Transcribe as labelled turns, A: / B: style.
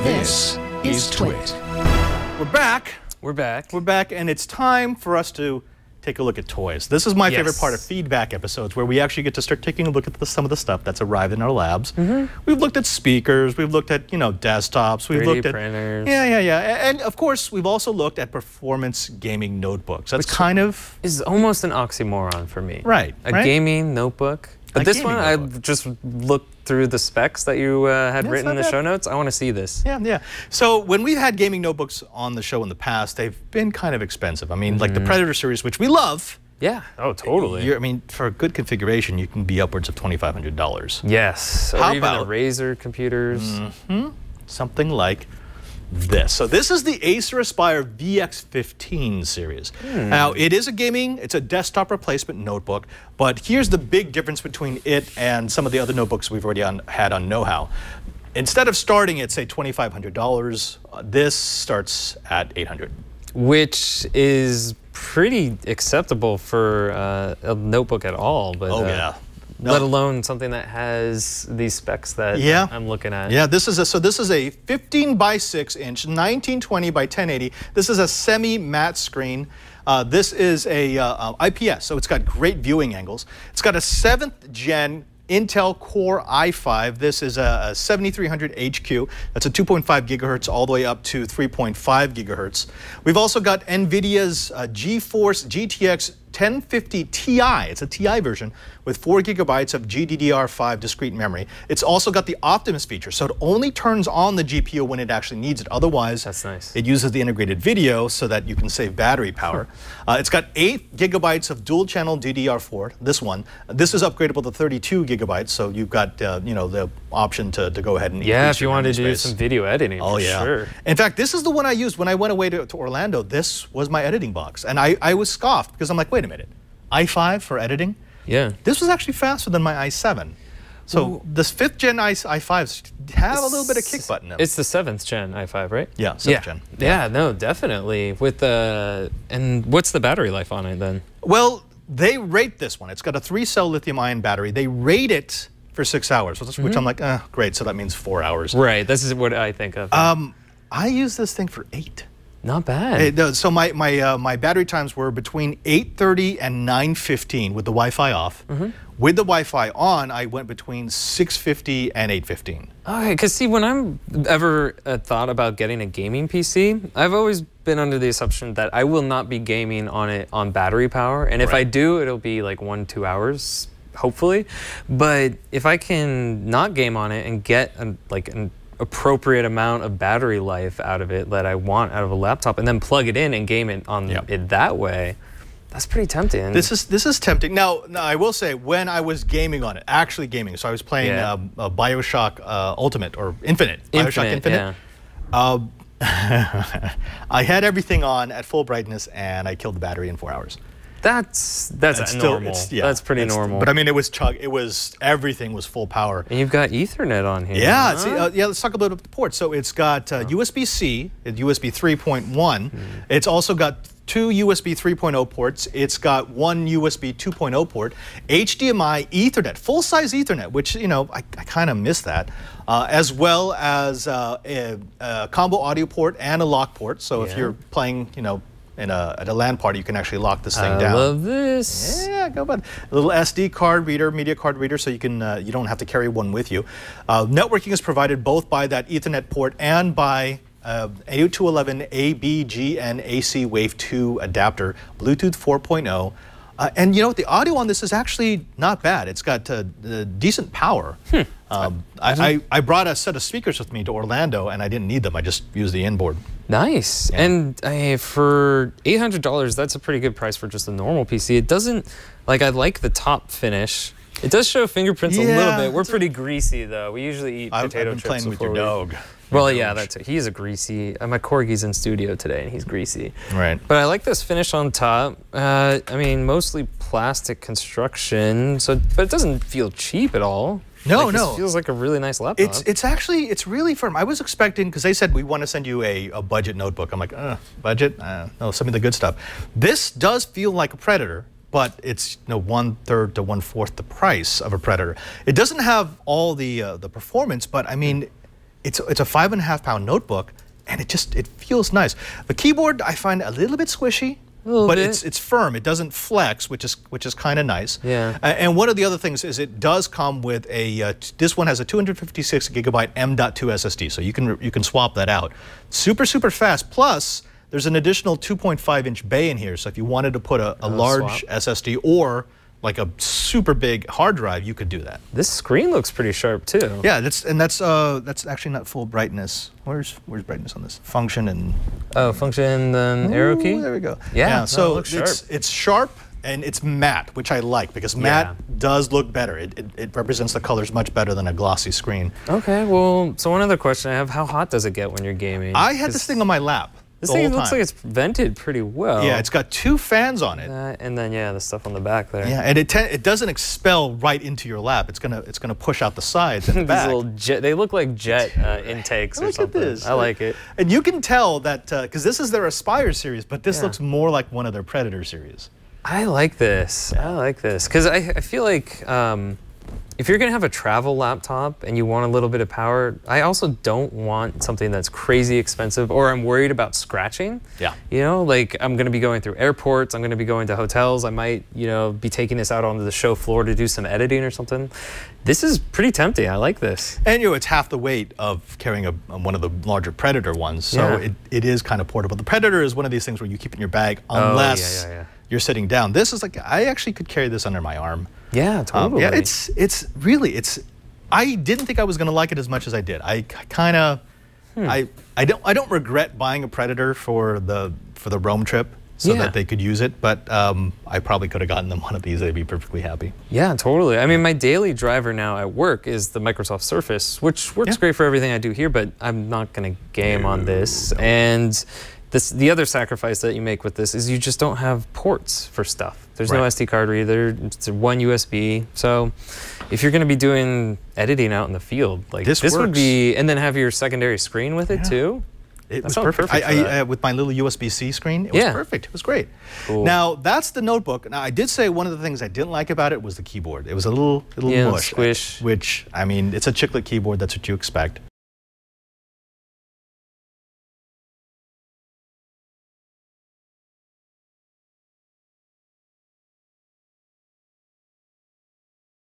A: This is TWiT.
B: We're back.
A: We're back.
B: We're back, and it's time for us to take a look at toys. This is my favorite part of feedback episodes, where we actually get to start taking a look at some of the stuff that's arrived in our labs. We've looked at speakers, we've looked at, desktops, we've looked at
A: printers.
B: Yeah. And of course, we've also looked at performance gaming notebooks. That's kind of
A: is almost an oxymoron for me.
B: Right.
A: A gaming notebook. But this one, I just looked through the specs that you had written in the show notes. I want to see this.
B: Yeah. So when we've had gaming notebooks on the show in the past, they've been kind of expensive. I mean, like the Predator series, which we love.
A: Yeah. Oh, totally.
B: I mean, for a good configuration, you can be upwards of $2,500.
A: Yes. Or even the Razer computers.
B: Something like this. So this is the Acer Aspire VX15 series. Now, it's a desktop replacement notebook, but here's the big difference between it and some of the other notebooks we've already had on Know-How. Instead of starting at, say, $2,500, this starts at $800.
A: Which is pretty acceptable for a notebook at all. But, let alone something that has these specs that I'm looking at.
B: Yeah, this is a 15 by 6 inch, 1920 by 1080. This is a semi-matte screen. This is a IPS, so it's got great viewing angles. It's got a 7th gen Intel Core i5. This is a 7300 HQ. That's a 2.5 gigahertz all the way up to 3.5 gigahertz. We've also got NVIDIA's GeForce GTX 1050 Ti. It's a Ti version with 4 gigabytes of GDDR5 discrete memory. It's also got the Optimus feature, so it only turns on the GPU when it actually needs it. Otherwise,
A: that's nice.
B: It uses the integrated video so that you can save battery power. It's got 8 gigabytes of Dual-Channel DDR4. This is upgradable to 32 gigabytes, so you've got the option to go ahead and
A: if you wanted to do some video editing.
B: Oh yeah.
A: Sure.
B: In fact, this is the one I used when I went away to Orlando. This was my editing box, and I was scoffed because I'm like, wait a minute, i5 for editing?
A: Yeah.
B: This was actually faster than my i7. So this 5th gen i5s have a little bit of kick butt in them.
A: It's the 7th gen i5, right?
B: Yeah, 7th gen.
A: Yeah, no, definitely. With and what's the battery life on it then?
B: Well, they rate this one. It's got a 3-cell lithium-ion battery. They rate it for 6 hours, which I'm like, great. So that means 4 hours.
A: Right. This is what I think of.
B: I use this thing for 8.
A: Not bad.
B: So my battery times were between 8:30 and 9:15 with the Wi-Fi off. With the Wi-Fi on, I went between 6:50 and 8:15.
A: Okay, because see, when I'm ever thought about getting a gaming PC, I've always been under the assumption that I will not be gaming on it on battery power, and if I do, it'll be like 1-2 hours, hopefully. But if I can not game on it and get an appropriate amount of battery life out of it that I want out of a laptop, and then plug it in and game it on it that way, that's pretty tempting.
B: This is tempting. Now I will say, when I was gaming on it, actually gaming, so I was playing BioShock Ultimate or Infinite. BioShock Infinite. I had everything on at full brightness, and I killed the battery in 4 hours.
A: That's normal. That's pretty normal.
B: But I mean, everything was full power.
A: And you've got Ethernet on here.
B: Yeah, let's talk about the ports. So it's got USB-C, USB 3.1. It's also got 2 USB 3.0 ports. It's got 1 USB 2.0 port, HDMI, Ethernet, full-size Ethernet, which I kind of miss that, as well as a combo audio port and a lock port. So if you're playing, at a LAN party, you can actually lock this thing down.
A: I love this.
B: Yeah, go about a little SD card reader, media card reader, so you can you don't have to carry one with you. Networking is provided both by that Ethernet port and by 8211 ABGN AC Wave 2 adapter, Bluetooth 4.0. And the audio on this is actually not bad. It's got decent power. I brought a set of speakers with me to Orlando, and I didn't need them. I just used the inboard.
A: Nice. Yeah. And for $800, that's a pretty good price for just a normal PC. It doesn't, I like the top finish. It does show fingerprints a little bit. We're pretty greasy, though. We usually eat potato chips.
B: I've been playing with your dog.
A: Well, yeah, that's it. He's a greasy. My corgi's in studio today, and he's greasy.
B: Right.
A: But I like this finish on top. I mean, mostly plastic construction, but it doesn't feel cheap at all.
B: No.
A: It feels like a really nice laptop.
B: It's really firm. I was expecting, because they said we want to send you a budget notebook. I'm like, budget? No, some of the good stuff. This does feel like a Predator, but it's 1/3 to 1/4 the price of a Predator. It doesn't have all the performance, but I mean, it's a 5.5-pound notebook, and it feels nice. The keyboard I find a little bit squishy. But it's firm. It doesn't flex, which is kind of nice.
A: Yeah.
B: And one of the other things is it does come with a. This one has a 256 gigabyte M.2 SSD, so you can swap that out. Super fast. Plus, there's an additional 2.5-inch bay in here, so if you wanted to put a large SSD or like a super big hard drive, you could do that.
A: This screen looks pretty sharp too.
B: Yeah, that's actually not full brightness. Where's brightness on this? Function and
A: function then arrow key.
B: There we go.
A: Yeah,
B: so it's sharp and it's matte, which I like because matte does look better. It represents the colors much better than a glossy screen.
A: Okay, well, so one other question I have: how hot does it get when you're gaming?
B: I had this thing on my lap.
A: This thing looks like it's vented pretty well.
B: Yeah, it's got 2 fans on it.
A: And then the stuff on the back there.
B: Yeah, and it doesn't expel right into your lap. It's gonna push out the sides and the back.
A: These little jet, they look like jet intakes or something.
B: Look at this.
A: I like it.
B: And you can tell that because this is their Aspire series, but this looks more like one of their Predator series.
A: I like this. I like this because I feel like if you're gonna have a travel laptop and you want a little bit of power, I also don't want something that's crazy expensive or I'm worried about scratching.
B: Yeah.
A: You know, like I'm gonna be going through airports, I'm gonna be going to hotels, I might, be taking this out onto the show floor to do some editing or something. This is pretty tempting, I like this.
B: And it's half the weight of carrying one of the larger Predator ones, so it is kind of portable. The Predator is one of these things where you keep it in your bag unless you're sitting down. This is like, I actually could carry this under my arm.
A: Yeah, totally.
B: Yeah, it's really, I didn't think I was gonna like it as much as I did. I kind of, I don't regret buying a Predator for the Rome trip so that they could use it, but I probably could have gotten them one of these. They'd be perfectly happy. Yeah,
A: totally. I mean, my daily driver now at work is the Microsoft Surface, which works great for everything I do here, but I'm not gonna game on this. And the other sacrifice that you make with this is you just don't have ports for stuff. There's no SD card reader, it's one USB. So if you're gonna be doing editing out in the field, like this would be, and then have your secondary screen with it too.
B: It was perfect. With my little USB-C screen, it was perfect. It was great.
A: Cool.
B: Now, that's the notebook. Now, I did say one of the things I didn't like about it was the keyboard. It was a little mush.
A: Squish.
B: Which, I mean, it's a chiclet keyboard. That's what you expect.